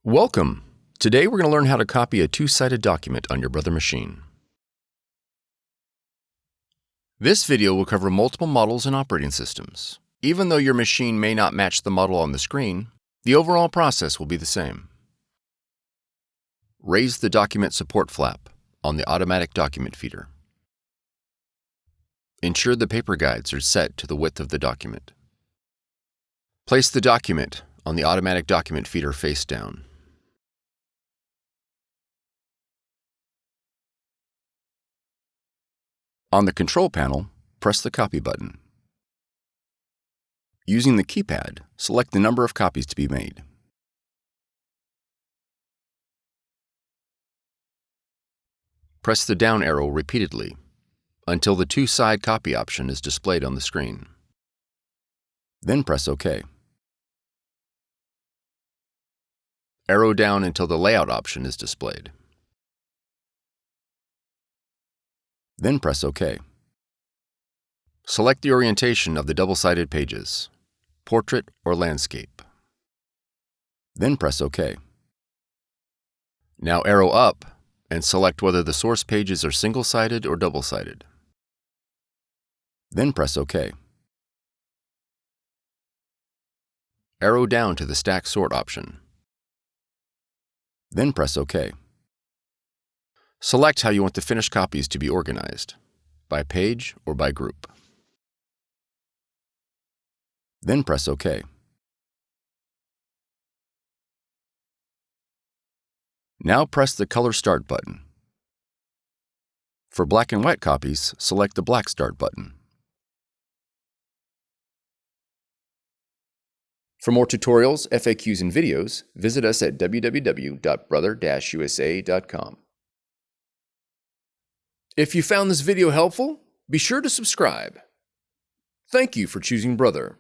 Welcome! Today we're going to learn how to copy a two-sided document on your Brother machine. This video will cover multiple models and operating systems. Even though your machine may not match the model on the screen, the overall process will be the same. Raise the document support flap on the automatic document feeder. Ensure the paper guides are set to the width of the document. Place the document on the automatic document feeder face down. On the control panel, press the copy button. Using the keypad, select the number of copies to be made. Press the down arrow repeatedly until the two-side copy option is displayed on the screen. Then press OK. Arrow down until the layout option is displayed. Then press OK. Select the orientation of the double-sided pages, portrait or landscape. Then press OK. Now arrow up and select whether the source pages are single-sided or double-sided. Then press OK. Arrow down to the Stack Sort option. Then press OK. Select how you want the finished copies to be organized, by page or by group. Then press OK. Now press the Color Start button. For black and white copies, select the Black Start button. For more tutorials, FAQs, and videos, visit us at www.brother-usa.com. If you found this video helpful, be sure to subscribe. Thank you for choosing Brother.